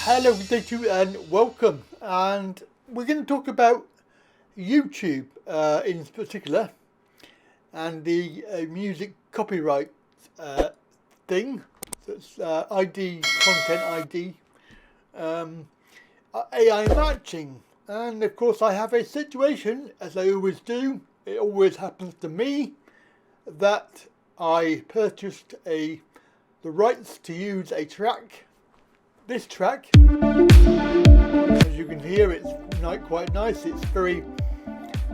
Hello and welcome, and we're going to talk about YouTube in particular and the music copyright thing. So it's ID, content ID, AI matching, and of course I have a situation, as I always do, it always happens to me, that I purchased the rights to use a track. This track, as you can hear, it's quite nice. It's very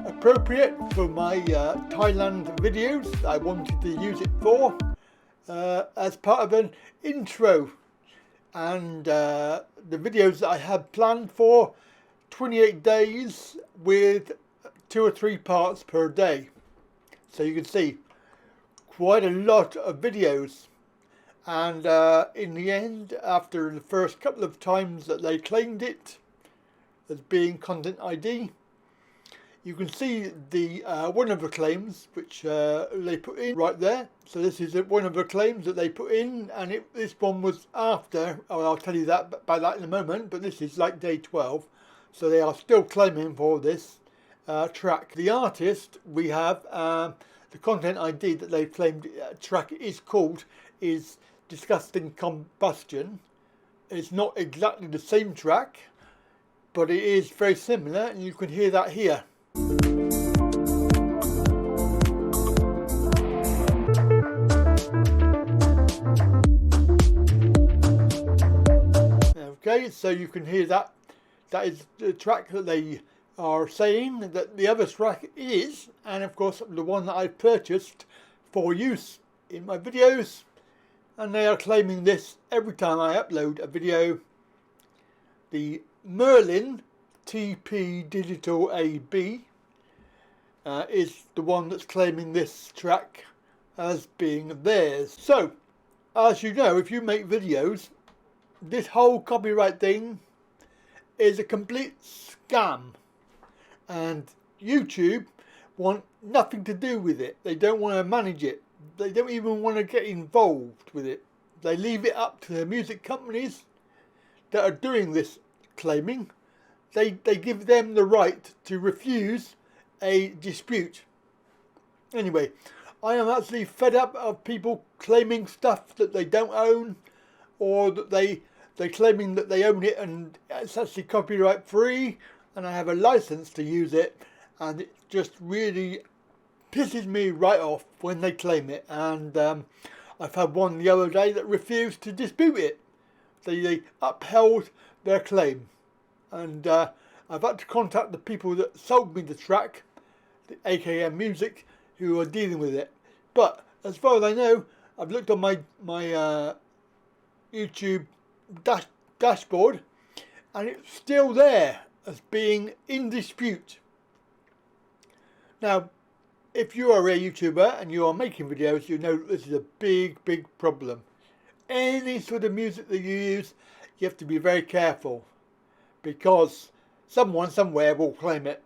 appropriate for my Thailand videos that I wanted to use it for as part of an intro, and the videos that I had planned for 28 days with 2 or 3 parts per day. So you can see quite a lot of videos. And in the end, after the first couple of times that they claimed it as being content ID, you can see the one of the claims which they put in right there. So this is one of the claims that they put in, and this one was after, I'll tell you that about that in a moment, but this is like day 12. So they are still claiming for this track. The artist we have, the content ID that they've claimed track is called is Disgusting Combustion. It's not exactly the same track, but it is very similar, and you can hear that here. Okay, so you can hear that. That is the track that they are saying that the other track is, and of course the one that I purchased for use in my videos. And they are claiming this every time I upload a video. The MERLIN TP Digital AB is the one that's claiming this track as being theirs. So, as you know, if you make videos, this whole copyright thing is a complete scam. And YouTube want nothing to do with it. They don't want to manage it. They don't even want to get involved with it. They leave it up to the music companies that are doing this claiming. They give them the right to refuse a dispute. Anyway, I am actually fed up of people claiming stuff that they don't own, or that they're claiming that they own it and it's actually copyright free and I have a license to use it, and it just really pisses me right off when they claim it. And I've had one the other day that refused to dispute it. They upheld their claim, and I've had to contact the people that sold me the track, the AKM Music, who are dealing with it. But as far as I know, I've looked on my YouTube dashboard, and it's still there as being in dispute. Now, if you are a YouTuber and you are making videos, you know this is a big problem. Any sort of music that you use, you have to be very careful, because someone somewhere will claim it.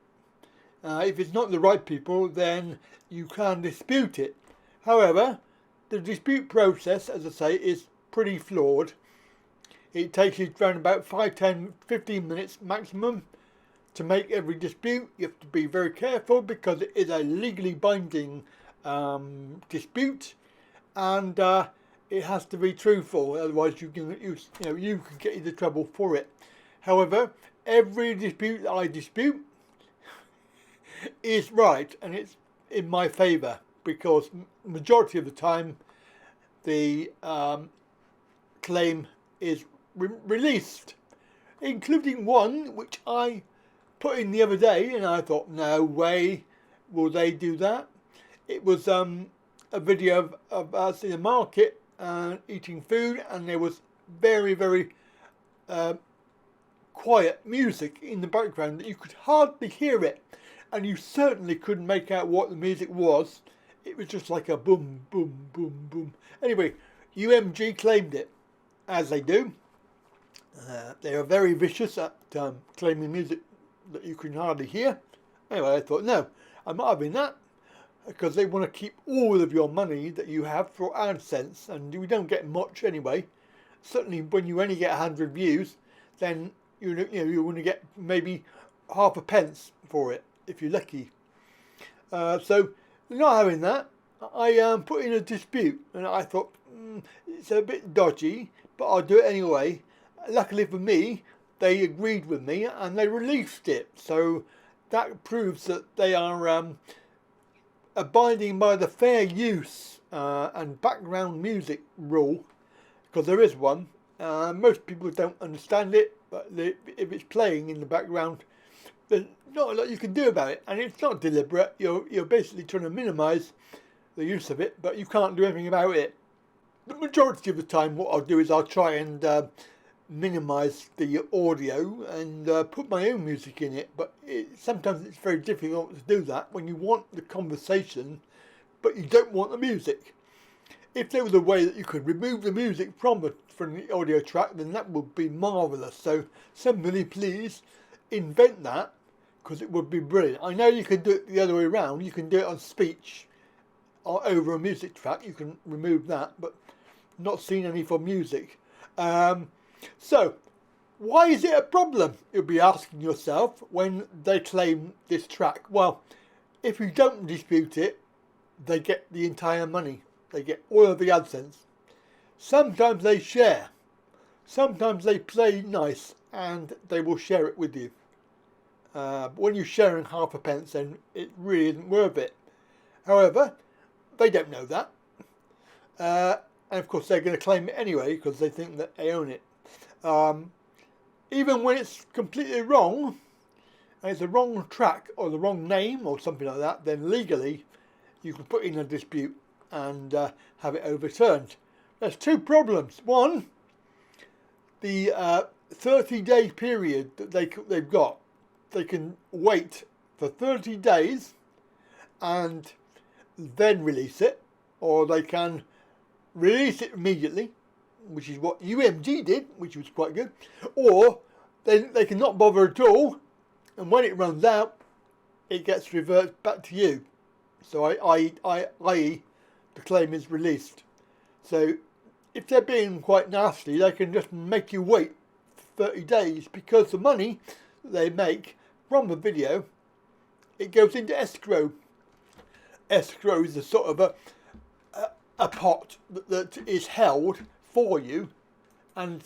If it's not the right people, then you can dispute it. However, the dispute process, as I say, is pretty flawed. It takes you around about 5, 10, 15 minutes maximum to make every dispute. You have to be very careful because it is a legally binding dispute, and it has to be truthful. Otherwise, you can get into trouble for it. However, every dispute that I dispute is right, and it's in my favour, because majority of the time the claim is released, including one which I put in the other day, and I thought, no way will they do that. It was a video of us in the market eating food, and there was very quiet music in the background that you could hardly hear it, and you certainly couldn't make out what the music was. It was just like a boom boom boom boom. Anyway, UMG claimed it, as they do. They are very vicious at claiming music that you can hardly hear. Anyway, I thought, no, I'm not having that. because they want to keep all of your money that you have for AdSense, and we don't get much anyway. Certainly when you only get 100 views, then you're going to get maybe half a pence for it if you're lucky. So not having that, I put in a dispute, and I thought it's a bit dodgy, but I'll do it anyway. Luckily for me, they agreed with me and they released it. So that proves that they are abiding by the fair use and background music rule, because there is one. Most people don't understand it, but if it's playing in the background, there's not a lot you can do about it, and it's not deliberate. You're basically trying to minimise the use of it, but you can't do anything about it. The majority of the time, what I'll do is I'll try and minimise the audio and put my own music in it, but sometimes it's very difficult to do that when you want the conversation but you don't want the music. If there was a way that you could remove the music from the audio track, then that would be marvellous. So somebody please invent that, because it would be brilliant. I know you can do it the other way around. You can do it on speech or over a music track. You can remove that, but not seen any for music. So why is it a problem, you'll be asking yourself, when they claim this track? Well, if you don't dispute it, they get the entire money. They get all of the AdSense. Sometimes they share. Sometimes they play nice and they will share it with you. But when you're sharing half a pence, then it really isn't worth it. However, they don't know that. And of course they're going to claim it anyway because they think that they own it. Even when it's completely wrong, and it's the wrong track or the wrong name or something like that, then legally you can put in a dispute and have it overturned. There's two problems. One, the 30-day period that they've got. They can wait for 30 days and then release it, or they can release it immediately, which is what UMG did, which was quite good, or they can not bother at all, and when it runs out, it gets reverted back to you. So i.e. the claim is released. So if they're being quite nasty, they can just make you wait for 30 days, because the money that they make from the video, it goes into escrow. Escrow is a sort of a pot that is held for you, and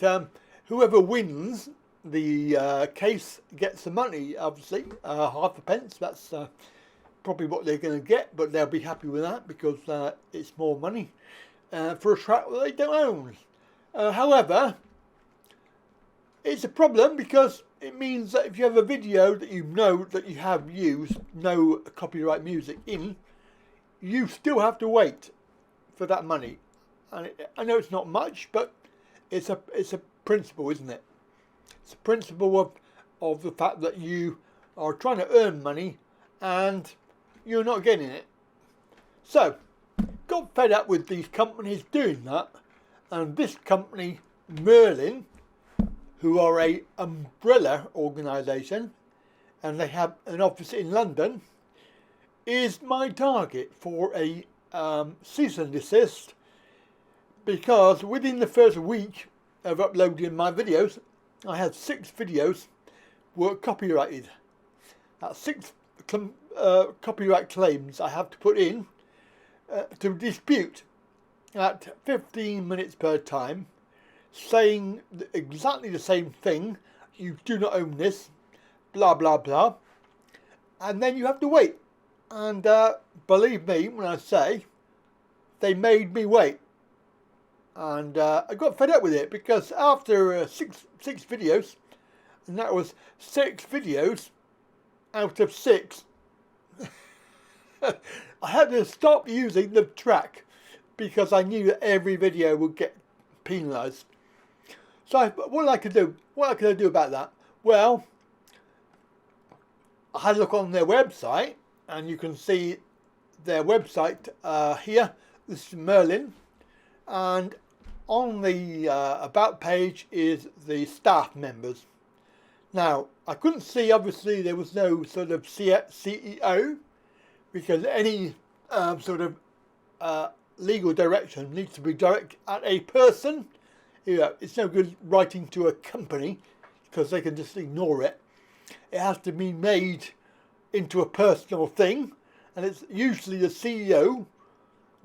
whoever wins the case gets the money, obviously, half a pence. That's probably what they're going to get, but they'll be happy with that because it's more money for a track that they don't own. However, it's a problem because it means that if you have a video that you know that you have used no copyright music in, you still have to wait for that money. And I know it's not much, but it's a principle, isn't it? It's a principle of the fact that you are trying to earn money and you're not getting it. So, got fed up with these companies doing that, and this company, MERLIN, who are a umbrella organisation, and they have an office in London, is my target for a cease and desist, because within the first week of uploading my videos, I had 6 videos were copyrighted. That's 6 copyright claims I have to put in to dispute at 15 minutes per time, saying exactly the same thing. You do not own this, blah blah blah, and then you have to wait. And believe me when I say they made me wait, and I got fed up with it, because after six videos, and that was 6 videos out of 6, I had to stop using the track because I knew that every video would get penalised. So what could I do about that? Well, I had a look on their website, and you can see their website here. This is MERLIN, and on the about page is the staff members. Now, I couldn't see, obviously there was no sort of CEO, because any sort of legal direction needs to be directed at a person. You know, it's no good writing to a company because they can just ignore it. It has to be made into a personal thing, and it's usually the CEO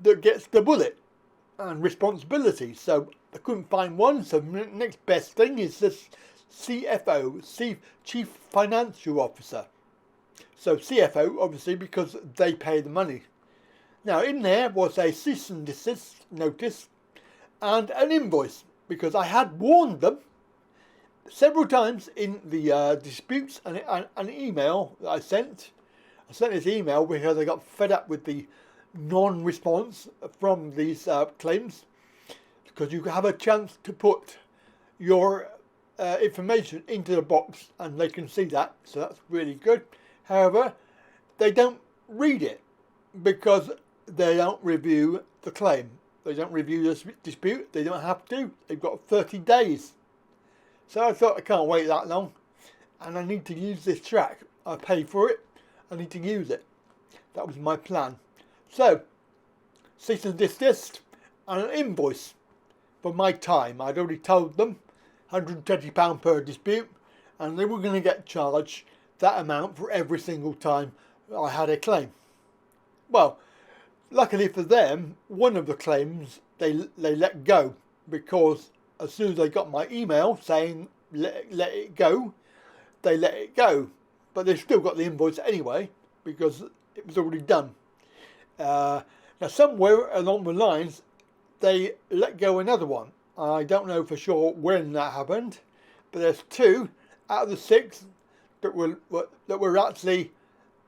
that gets the bullet and responsibility. So I couldn't find one, so the next best thing is this CFO, Chief Financial Officer. So CFO, obviously, because they pay the money. Now in there was a cease and desist notice and an invoice, because I had warned them several times in the disputes and an email that I sent. I sent this email because I got fed up with the non-response from these claims, because you have a chance to put your information into the box and they can see that, so that's really good. However, they don't read it because they don't review the claim. They don't review the dispute. They don't have to. They've got 30 days. So I thought, I can't wait that long, and I need to use this track. I pay for it. I need to use it. That was my plan. So, cease and desist and an invoice for my time. I'd already told them £120 per dispute, and they were going to get charged that amount for every single time I had a claim. Well, luckily for them, one of the claims they let go, because as soon as they got my email saying let it go, they let it go. But they still got the invoice anyway because it was already done. Now somewhere along the lines they let go another one. I don't know for sure when that happened, but there's 2 out of the 6 that were actually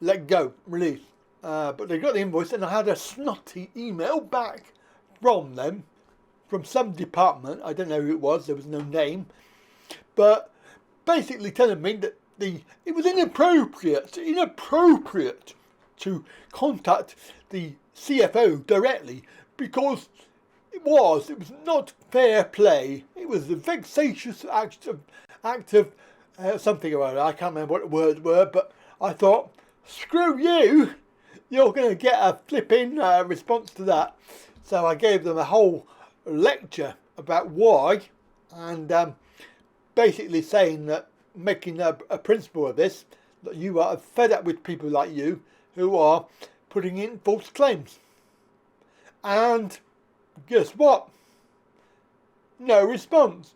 let go, released. But they got the invoice, and I had a snotty email back from them, from some department. I don't know who it was. There was no name, but basically telling me that it was inappropriate to contact the CFO directly, because it was not fair play. It was a vexatious act of something or other. I can't remember what the words were, but I thought, screw you, you're going to get a flipping response to that. So I gave them a whole lecture about why, and basically saying that, making a principle of this, that you are fed up with people like you who are putting in false claims. And guess what? No response.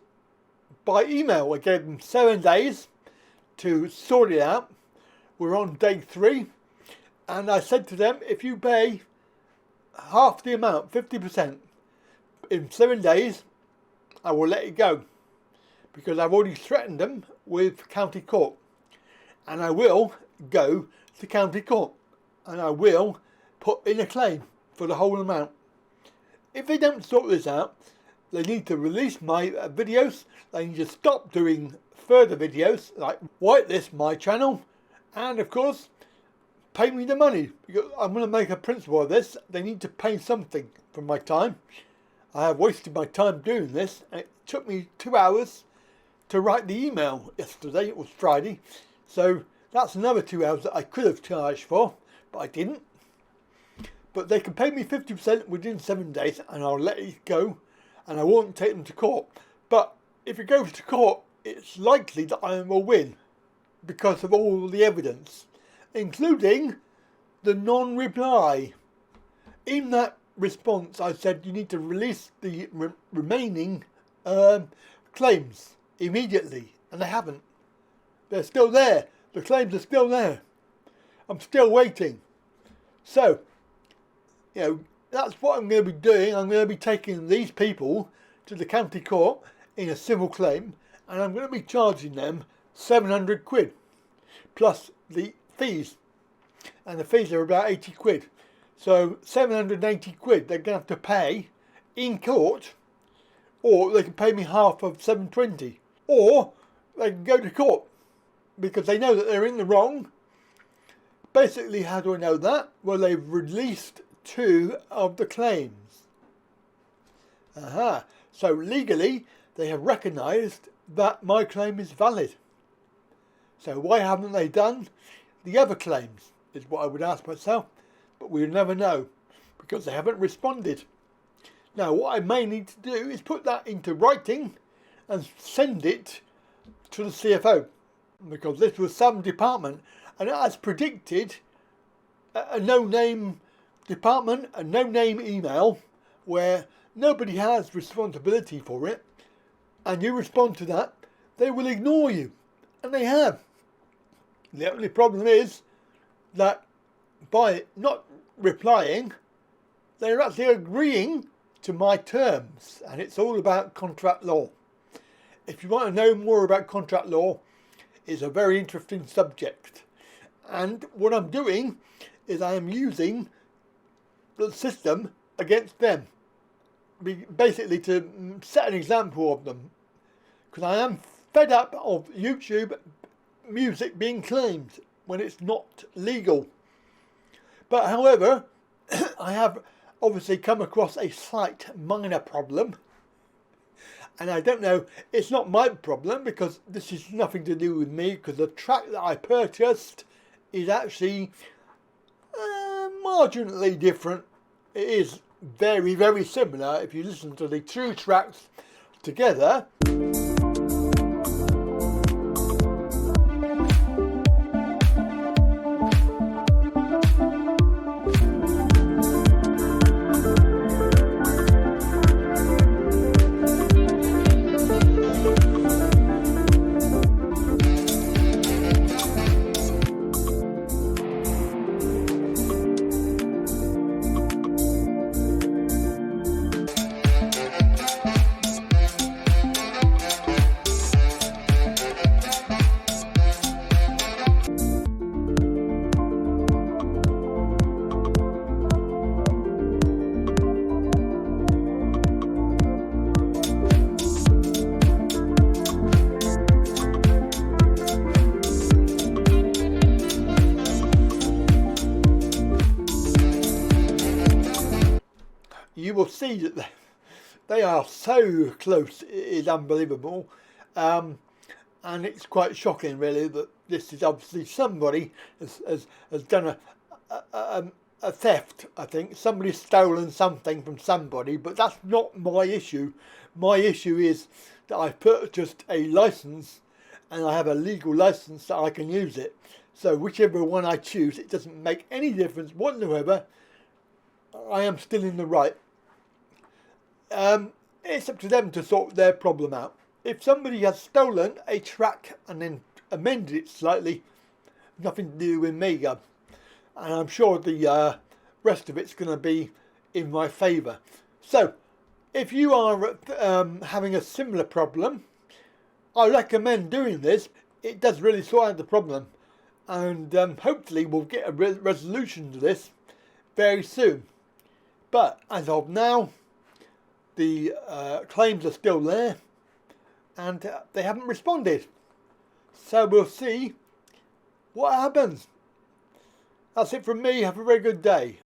By email, I gave them 7 days to sort it out. We're on day 3, and I said to them, if you pay half the amount, 50%, in 7 days, I will let it go, because I've already threatened them with county court, and I will go to county court, and I will put in a claim for the whole amount. If they don't sort this out, they need to release my videos. They need to stop doing further videos, like whitelist my channel, and of course pay me the money, because I'm going to make a principle of this. They need to pay something for my time. I have wasted my time doing this, and it took me 2 hours to write the email yesterday. It was Friday, so that's another 2 hours that I could have charged for, but I didn't. But they can pay me 50% within 7 days, and I'll let it go, and I won't take them to court. But if it goes to court, it's likely that I will win, because of all the evidence, including the non-reply. In that response, I said you need to release the remaining claims immediately, and they haven't. They're still there. The claims are still there. I'm still waiting. So, you know, that's what I'm going to be doing. I'm going to be taking these people to the county court in a civil claim, and I'm going to be charging them 700 quid plus the fees, and the fees are about 80 quid. So 780 quid they're going to have to pay in court, or they can pay me half of 720, or they can go to court because they know that they're in the wrong. Basically, how do I know that? Well, they've released 2 of the claims. So legally they have recognised that my claim is valid. So why haven't they done the other claims, is what I would ask myself, but we'll never know. because they haven't responded. Now what I may need to do is put that into writing and send it to the CFO, because this was some department and it has predicted a no-name department, a no-name email where nobody has responsibility for it, and you respond to that, they will ignore you, and they have. The only problem is that by not replying, they're actually agreeing to my terms, and it's all about contract law. If you want to know more about contract law, it's a very interesting subject. And what I'm doing is I am using the system against them, basically to set an example of them, because I am fed up of YouTube music being claimed when it's not legal. But however, I have obviously come across a slight minor problem, and I don't know, it's not my problem because this is nothing to do with me, because the track that I purchased is actually marginally different. It is very, very similar if you listen to the two tracks together. You will see that they are so close, it is unbelievable, and it's quite shocking really that this is obviously somebody has done a theft. I think somebody's stolen something from somebody, but that's not my issue. My issue is that I've purchased a license and I have a legal license that I can use it. So whichever one I choose, it doesn't make any difference whatsoever. I am still in the right. It's up to them to sort their problem out. If somebody has stolen a track and then amended it slightly, nothing to do with me, and I'm sure the rest of it's going to be in my favour. So, if you are having a similar problem, I recommend doing this. It does really sort out the problem, and hopefully we'll get a resolution to this very soon. But as of now, the claims are still there and they haven't responded. So we'll see what happens. That's it from me. Have a very good day.